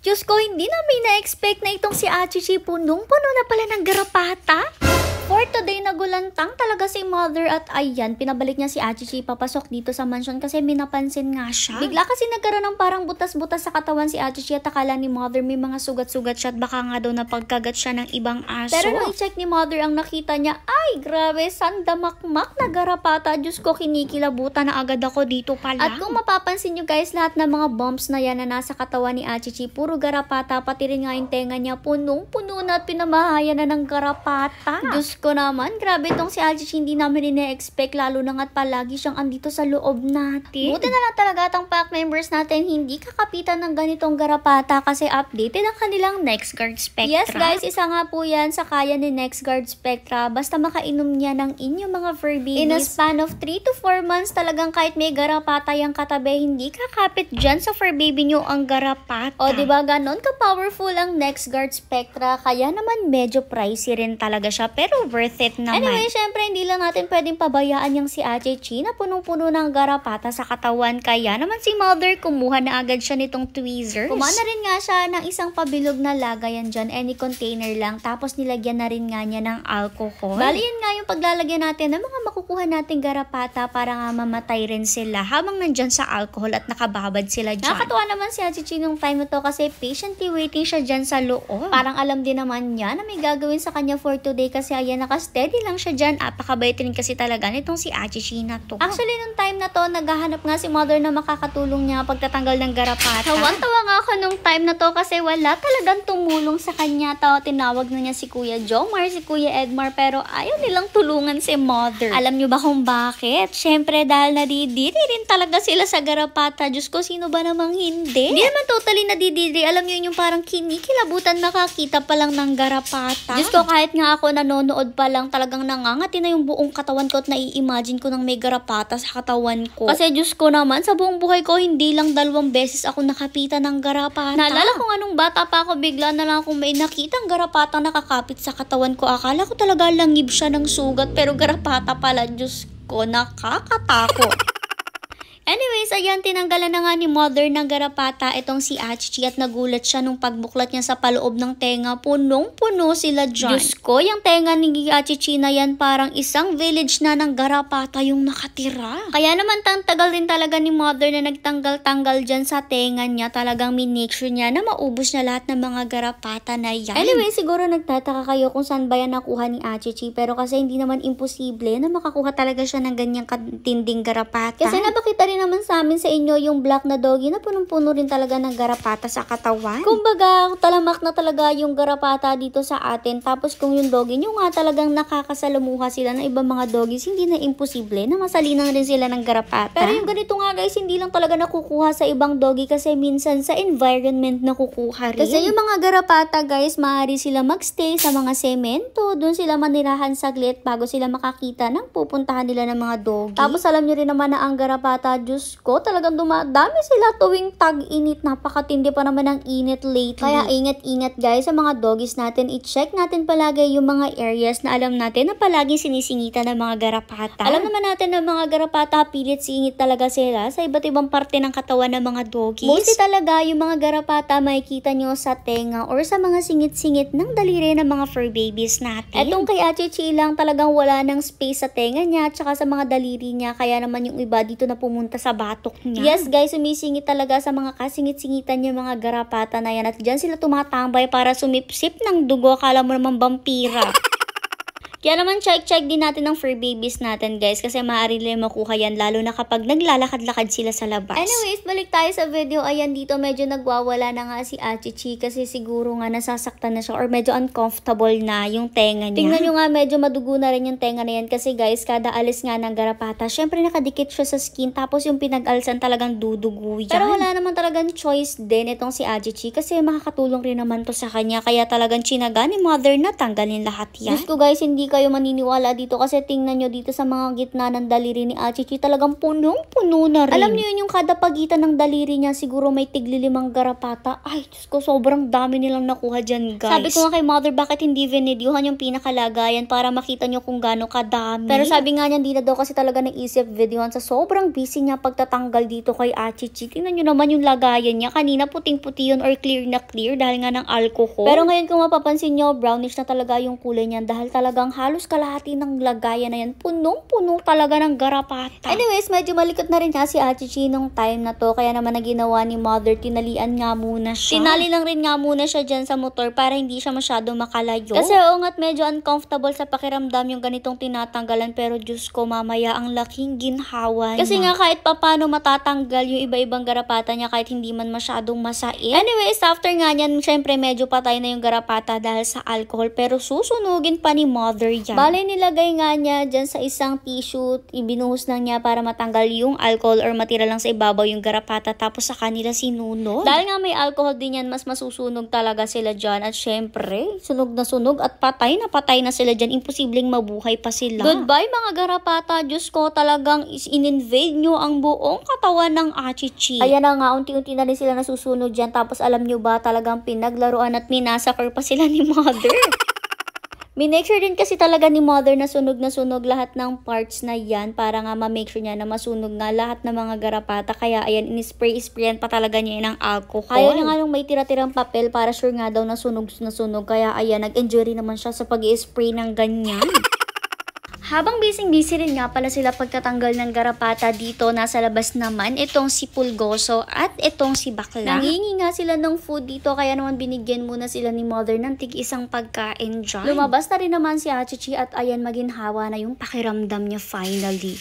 Diyos ko, hindi namin na-expect na itong si Achichi punong-puno na pala ng garapata. For today, nagulantang talaga si Mother at ayan, pinabalik niya si Achichi papasok dito sa mansion kasi may napansin nga siya. Bigla kasi nagkaroon ng parang butas-butas sa katawan si Achichi at akala ni Mother may mga sugat-sugat siya at baka nga daw napagkagat siya ng ibang aso. Pero nung i-check ni Mother ang nakita niya, ay grabe, sandamakmak na garapata. Diyos ko, kinikilabutan na agad ako dito pala. At kung mapapansin nyo guys, lahat ng mga bumps na yan na nasa katawan ni Achichi, puro garapata, pati rin nga yung tenga niya, punong-puno na at pinamahayan na ng garapata. Diyos ko naman, grabe tong si Achichi, hindi namin ina-expect, lalo na nga't palagi siyang andito sa loob natin. Buti na lang talaga atang pack members natin hindi kakapitan ng ganitong garapata kasi updated ang kanilang NextGuard Spectra. Yes guys, isa nga po yan sa kaya ni NextGuard Spectra, basta makainom niya ng inyong mga fur babies. In a span of 3 to 4 months talagang kahit may garapata yung katabi, hindi kakapit dyan sa fur baby nyo ang garapata. O diba ganon ka-powerful ang NextGuard Spectra, kaya naman medyo pricey rin talaga siya, pero worth it naman. Anyway, syempre hindi lang natin pwedeng pabayaan yung si Achichi na punong-puno ng garapata sa katawan. Kaya naman si Mother kumuha na agad siya nitong tweezers. Kumuha na rin nga siya ng isang pabilog na lagayan dyan, any container lang. Tapos nilagyan na rin nga niya ng alcohol. Bali yun nga yung paglalagyan natin ng mga makukuha nating garapata para nga mamatay rin sila habang nandyan sa alcohol at nakababad sila dyan. Nakakatuwa naman si Achichi nung time na to kasi patiently waiting siya dyan sa loob. Parang alam din naman niya na may gagawin sa kanya for today kasi ayan, naka-steady lang siya dyan. Apakabait rin kasi talaga nitong si Achichi na to. Actually, nung time na to, naghahanap nga si Mother na makakatulong niya pagtatanggal ng garapata. Tawan-tawa nga ako nung time na to kasi wala talagang tumulong sa kanya. Tinawag na niya si Kuya Jomar, si Kuya Edmar, pero ayaw nilang tulungan si Mother. Alam niyo ba kung bakit? Syempre, dahil nadidiri rin talaga sila sa garapata. Diyos ko, sino ba namang hindi? Hindi naman totally nadidiri. Alam niyo yung parang kinikilabutan nakakita pa lang ng garapata. Diyos ko, kahit nga ako nanonood pa lang, talagang nangangati na yung buong katawan ko at nai-imagine ko ng may garapata sa katawan ko. Kasi Diyos ko naman, sa buong buhay ko, hindi lang 2 beses ako nakapitan ng garapata. Naalala ko nga nung bata pa ako, bigla na lang akong may nakitang garapata nakakapit sa katawan ko. Akala ko talaga langib siya ng sugat, pero garapata pala. Diyos ko, nakakatakot. Anyways, ayan, tinanggalan na nga ni Mother ng garapata itong si Achichi at nagulat siya nung pagbuklat niya sa paloob ng tenga. Punong-puno sila dyan. Diyos ko, yung tenga ni Achichi na yan parang isang village na ng garapata yung nakatira. Kaya naman tagal din talaga ni Mother na nagtanggal-tanggal dyan sa tenga niya. Talagang minake sure niya na maubos niya lahat ng mga garapata na yan. Anyway, siguro nagtataka kayo kung saan ba yan nakuha ni Achichi, pero kasi hindi naman imposible na makakuha talaga siya ng ganyang katinding garapata. Kasi napakita rin naman sa amin sa inyo yung black na doggy na punong-puno rin talaga ng garapata sa katawan. Kumbaga, talamak na talaga yung garapata dito sa atin. Tapos kung yung doggy nyo nga talagang nakakasalamuha sila ng ibang mga doggies, hindi na imposible na masalinan rin sila ng garapata. Pero yung ganito nga guys, hindi lang talaga nakukuha sa ibang doggy kasi minsan sa environment nakukuha rin. Kasi yung mga garapata guys, maaari sila magstay sa mga semento, doon sila manirahan saglit bago sila makakita ng pupuntahan nila ng mga doggy. Tapos alam nyo rin naman na ang garapata, Diyos ko, talagang dumadami sila tuwing tag-init. Napakatindi pa naman ang init lately. Kaya ingat-ingat guys sa mga doggies natin. I-check natin palagi yung mga areas na alam natin na palagi sinisingita ng mga garapata. Alam naman natin na mga garapata, pilit singit talaga sila sa iba't ibang parte ng katawan ng mga doggies. Mostly talaga yung mga garapata makikita nyo sa tenga or sa mga singit-singit ng daliri ng mga fur babies natin. Etong kay Achichi lang, talagang wala ng space sa tenga niya at saka sa mga daliri niya. Kaya naman yung iba dito na pumunta sa batok niya. Yes guys, sumisingit talaga sa mga kasingit-singitan yung mga garapata na yan at dyan sila tumatambay para sumipsip ng dugo. Akala mo naman vampira. Kaya naman check din natin ng fur babies natin guys kasi maaari nila makuha yan lalo na kapag naglalakad-lakad sila sa labas. Anyways, balik tayo sa video. Ayan, dito medyo nagwawala na nga si Achichi kasi siguro nga nasasaktan na siya or medyo uncomfortable na yung tenga niya. Tingnan nyo nga, medyo madugo na rin yung tenga na yan kasi guys, kada alis nga ng garapata, syempre nakadikit siya sa skin tapos yung pinag-alsan talagang dudugo yan. Pero wala naman talagang choice din itong si Achichi kasi makakatulong rin naman to sa kanya kaya talagang chinaga ni Mother na tanggalin lahat yan. Diyos ko guys, hindi kayo maniniwala dito kasi tingnan nyo dito sa mga gitna ng daliri ni Achichi talagang punong-puno na rin. Alam nyo yun yung kada pagitan ng daliri niya siguro may tigli-5 garapata. Ay, Diyos ko, sobrang dami nilang nakuha dyan, guys. Sabi ko nga kay mother, bakit hindi vinidyohan yung pinakalagayan para makita nyo kung gaano kadami. Pero sabi nga niya, hindi na daw kasi talaga naisip videohan sa sobrang busy niya pagtatanggal dito kay Achichi. Tingnan nyo naman yung lagayan niya. Kanina puting-puti yun or clear na clear dahil nga ng alcohol. Pero ngayon kung mapapansin nyo, brownish na talaga yung kulay niyan dahil talagang halos kalahati ng lagayan na yan. Punong-puno talaga ng garapata. Anyways, medyo malikot na rin nga si Achichi nung time na to. Kaya naman na ginawa ni mother, tinalian nga muna siya. Tinali lang rin nga muna siya dyan sa motor para hindi siya masyado makalayo. Kasi oo nga't medyo uncomfortable sa pakiramdam yung ganitong tinatanggalan. Pero Diyos ko, mamaya ang laking ginhawa niya. Kasi nga kahit papano matatanggal yung iba-ibang garapata niya kahit hindi man masyadong masait. Anyways, after nga niyan, syempre medyo patay na yung garapata dahil sa alcohol. Pero susunugin pa ni mother yan. Bale, nilagay nga niya dyan sa isang tissue, ibinuhos lang niya para matanggal yung alcohol or matira lang sa ibabaw yung garapata tapos sa kanila sinunod. Dahil nga may alcohol din yan, mas masusunog talaga sila dyan at syempre, sunog na sunog at patay na sila dyan. Imposibleng mabuhay pa sila. Goodbye mga garapata. Diyos ko, talagang in-invade nyo ang buong katawan ng Achichi. Ayan na nga, unti-unti na rin sila nasusunog dyan. Tapos alam nyo ba, talagang pinaglaruan at minasakar pa sila ni mother. Minake sure din kasi talaga ni mother na sunog lahat ng parts na yan para nga ma-make sure niya na masunog nga lahat ng mga garapata. Kaya ayan, in-sprayan pa talaga niya ng alcohol. Ayaw niya nga nung may tira-tirang papel para sure nga daw na sunog. Kaya ayan, nag-enjoy rin naman siya sa pag-i-spray ng ganyan. Habang busy-busy rin nga pala sila pagtatanggal ng garapata dito, nasa labas naman itong si Pulgoso at itong si Bakla. Nangingi nga sila ng food dito kaya naman binigyan muna sila ni mother ng tig-isang pagkain dyan. Lumabas na rin naman si Achichi at ayan maginhawa na yung pakiramdam niya finally.